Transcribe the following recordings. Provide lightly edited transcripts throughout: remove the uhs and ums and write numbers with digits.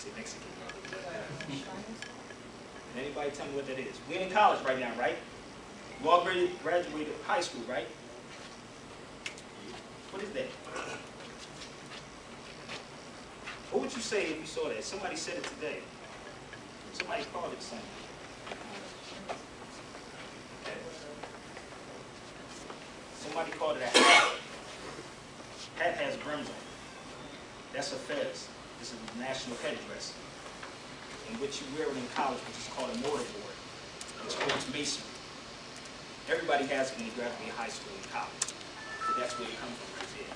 say Mexican. Anybody tell me what that is? We're in college right now, right? We all graduated high school, right? What is that? What would you say if you saw that? Somebody said it today. Somebody called it something. Okay. Somebody called it a hat. Hat has brims on it. That's a fez. This is a national headdress, in which you wear it in college, which is called a mortarboard. It's called masonry. Everybody has it when they graduate high school and college. So that's where it comes from right there.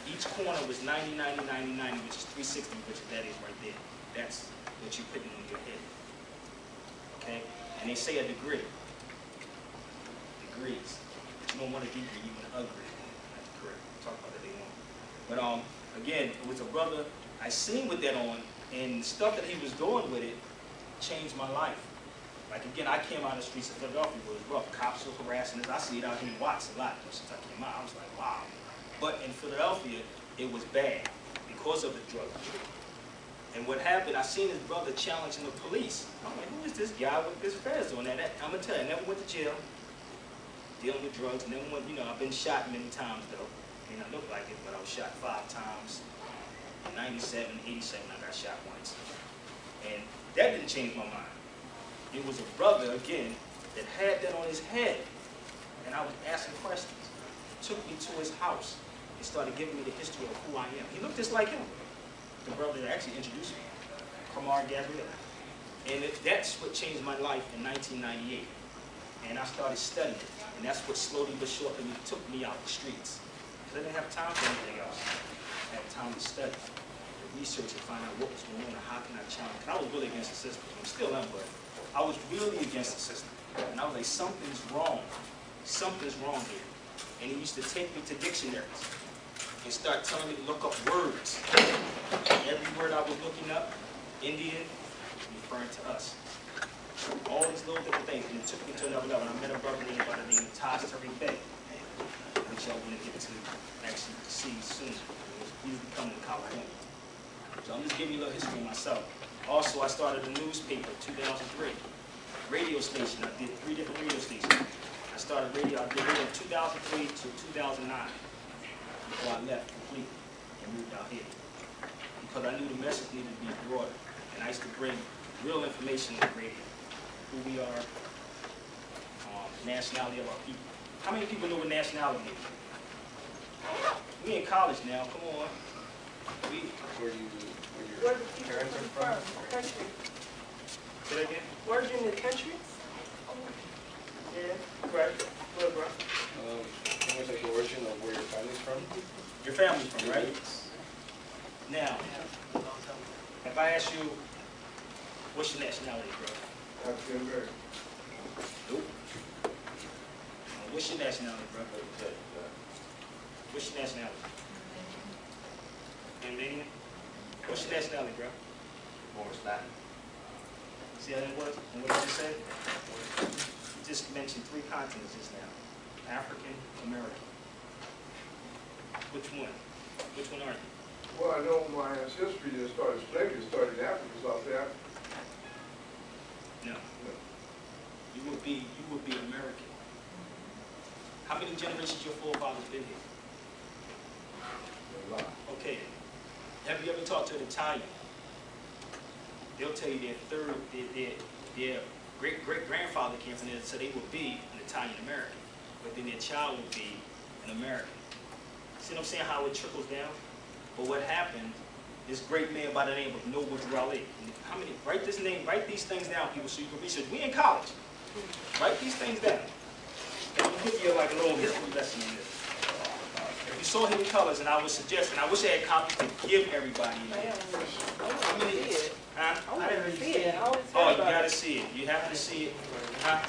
Each corner was 90, 90, 90, 90, which is 360, which that is right there. That's what you're putting on your head. Okay? And they say a degree. Degrees. But you don't want a degree, you want an degree. That's correct. We'll talk about that later on. But again, it was a brother I seen with that on, and the stuff that he was doing with it changed my life. Like again, I came out of the streets of Philadelphia where it was rough. Cops were harassing us. I see it out here in Watts a lot since I came out. I was like, wow. But in Philadelphia, it was bad because of the drug use. And what happened, I seen his brother challenging the police. I'm like, who is this guy with this fez on that? I'm gonna tell you, I never went to jail, dealing with drugs, never went, I've been shot many times though. I look like it, but I was shot 5 times. In 97, 87, I got shot once. And that didn't change my mind. It was a brother, again, that had that on his head. And I was asking questions. Took me to his house and started giving me the history of who I am. He looked just like him. The brother that actually introduced me, Kamar Gabriel. And that's what changed my life in 1998. And I started studying. And that's what slowly but surely took me out the streets. Because I didn't have time for anything else. I had time to study, to research and find out what was going on and how can I challenge. Because I was really against the system. I still am, but I was really against the system. And I was like, something's wrong. Something's wrong here. And he used to take me to dictionaries and start telling me to look up words. Every word I was looking up, Indian, referring to us. All these little different things. And it took me to another level. And I met a brother named by the name of Taj Tariq Bey, which y'all going to get to actually see soon. He's becoming in California. So I'm just giving you a little history of myself. Also, I started a newspaper in 2003. Radio station. I did 3 different radio stations. I started radio. I did radio in 2003 to 2009 before I left completely and moved out here. Because I knew the message needed to be broader. And I used to bring real information on the radio. Who we are, nationality of our people. How many people know what nationality is? We in college now, come on. Where your parents are from? Country. Say that again? Where you in the country? Yeah, correct. Go ahead, bro. What was like the origin of where your family's from? Your family's from, right? Now, if I ask you, what's your nationality, bro? African American. Nope. What's your nationality, bro? What's your nationality? Armenian? What's your nationality, bro? More Latin. See how that was? And what I just said? You just mentioned 3 continents just now. African, American. Which one? Which one are you? Well, I know my ancestry that started slavery started in Africa, South Africa. No. You would be American. How many generations your forefathers been here? A lot. Okay. Have you ever talked to an Italian? They'll tell you their great-great-grandfather came from there, so they would be an Italian-American. But then their child would be an American. See what I'm saying, how it trickles down? But what happened, this great man by the name of Noble Drew. How many, write this name, write these things down, people, so you can research. We in college. Write these things down. I'm going to give you like a little history lesson in this. If you saw Hidden Colors, and I would suggest, and I wish I had copies to give everybody. How many? Huh? I didn't see it. Oh, you got to see it. You have to see it. Huh?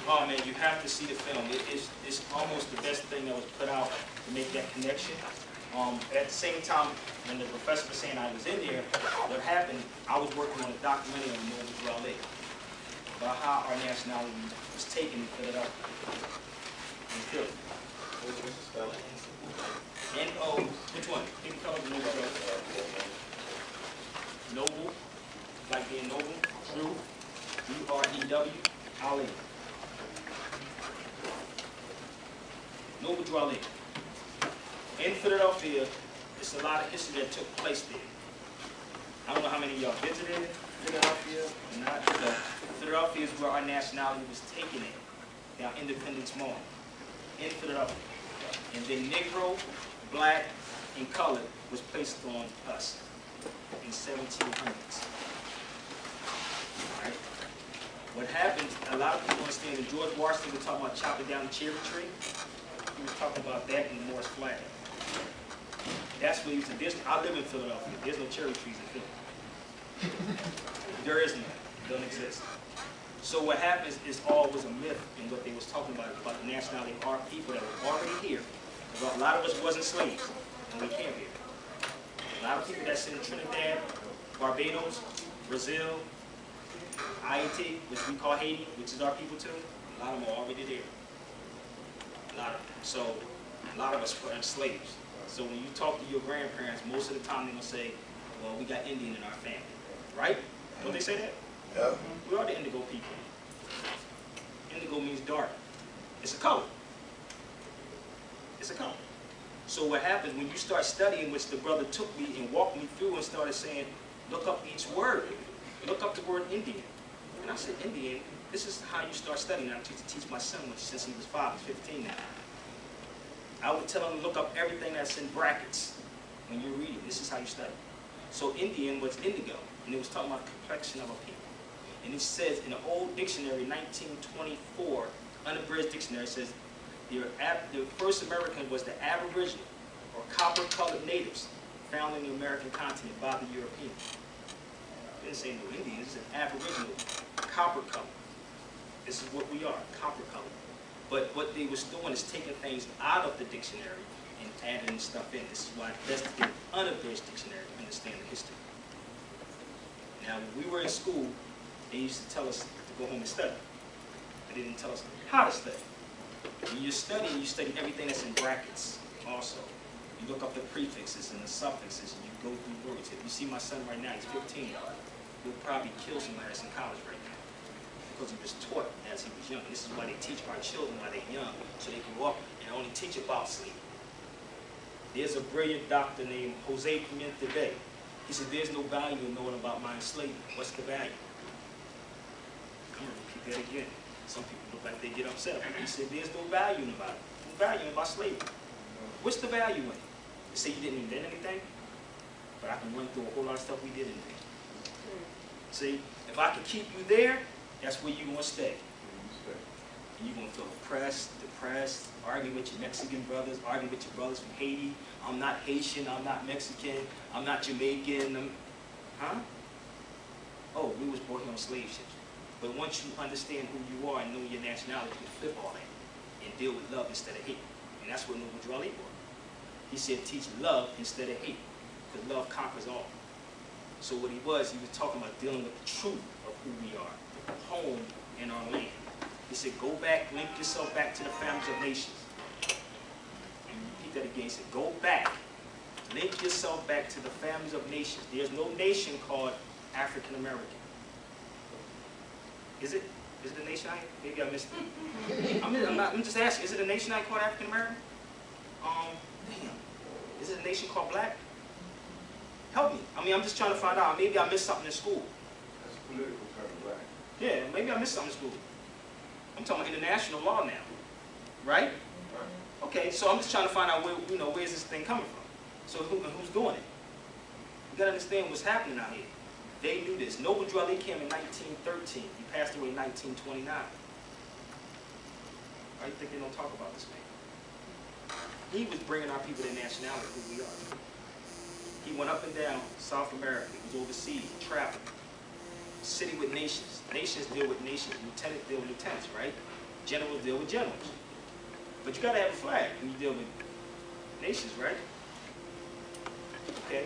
Oh, man, you have to see the film. It's almost the best thing that was put out to make that connection. At the same time, when the professor was saying I was in there, what happened, I was working on a documentary on Noble Drew about how our nationality was taken in Philadelphia. In Philly. What's the spelling? N-O, which one? Hidden Colors or Noble Drew? Noble, like being noble, Drew, D-R-E-W, Ali. Noble Drew Ali. In Philadelphia, there's a lot of history that took place there. I don't know how many of y'all visited Philadelphia or not, but Philadelphia is where our nationality was taken in, our Independence Mall, in Philadelphia. And then Negro, Black, and colored was placed on us in 1700s. Right? What happened, a lot of people understand that George Washington was talking about chopping down the cherry tree. He was talking about that in the Morris flag. That's what he said. I live in Philadelphia. There's no cherry trees in Philly. There is none. It doesn't exist. So what happens is all was a myth in what they was talking about the nationality of our people that were already here. A lot of us wasn't slaves when we came here. A lot of people that's in Trinidad, Barbados, Brazil, Haiti, which we call Haiti, which is our people too, a lot of them are already there. A lot of them. So a lot of us were slaves. So when you talk to your grandparents, most of the time they're going to say, well, we got Indian in our family. Right? Don't they say that? Yeah. We are the indigo people. Indigo means dark. It's a color. It's a color. So what happens when you start studying, which the brother took me and walked me through and started saying, look up each word. Look up the word Indian. And I said, Indian, this is how you start studying. I used to teach my son since he was 5, he's 15 now. I would tell him to look up everything that's in brackets when you're reading. This is how you study. So Indian was indigo, and it was talking about the complexion of a people. And it says in an old dictionary, 1924, unabridged dictionary, it says the first American was the Aboriginal or copper-colored natives found in the American continent by the Europeans. It didn't say no Indians, it said Aboriginal, copper-colored. This is what we are, copper-colored. But what they was doing is taking things out of the dictionary and adding stuff in. This is why it's best to get an unabridged dictionary to understand the history. Now, when we were in school, they used to tell us to go home and study. But they didn't tell us how to study. When you're studying, you study everything that's in brackets also. You look up the prefixes and the suffixes, and you go through words. If you see my son right now, he's 15. He'll probably kill somebody that's in college right now, because he was taught as he was young. This is why they teach our children while they're young, so they grow up and only teach about sleep. There's a brilliant doctor named Jose Pimienta Bay. He said, there's no value in knowing about my enslavement. What's the value? I'm going to repeat that again. Some people look like they get upset about it. He said, there's no value in about it. No value in about slavery. What's the value in it? They say you didn't invent anything, but I can run through a whole lot of stuff we did invent. See, if I can keep you there, that's where you're going to stay. And you're going to feel oppressed, depressed, arguing with your Mexican brothers, arguing with your brothers from Haiti. I'm not Haitian, I'm not Mexican, I'm not Jamaican. Huh? Oh, we was brought here on slave ships. But once you understand who you are and know your nationality, you can flip all that and deal with love instead of hate. And that's what Noble Drew Ali was. He said, teach love instead of hate, because love conquers all. So what he was talking about dealing with the truth of who we are, the home in our land. He said, go back, link yourself back to the families of nations. And repeat that again. He said, go back, link yourself back to the families of nations. There's no nation called African American. Is it? Is it a nation? Maybe I missed it. I'm just asking. Is it a nation called African American? Damn. Is it a nation called Black? Help me. I'm just trying to find out. Maybe I missed something in school. That's a political term, Black. Yeah, maybe I missed something in school. I'm talking about international law now, right? Okay, so I'm just trying to find out where, where's this thing coming from? So who's doing it? You gotta understand what's happening out here. They knew this. Noble Drew Ali came in 1913. He passed away in 1929. Why do you think they don't talk about this man? He was bringing our people their nationality, who we are. He went up and down South America. He was overseas, traveling. City with nations. Nations deal with nations. Lieutenants deal with lieutenants, right? Generals deal with generals. But you gotta have a flag when you deal with nations, right? Okay?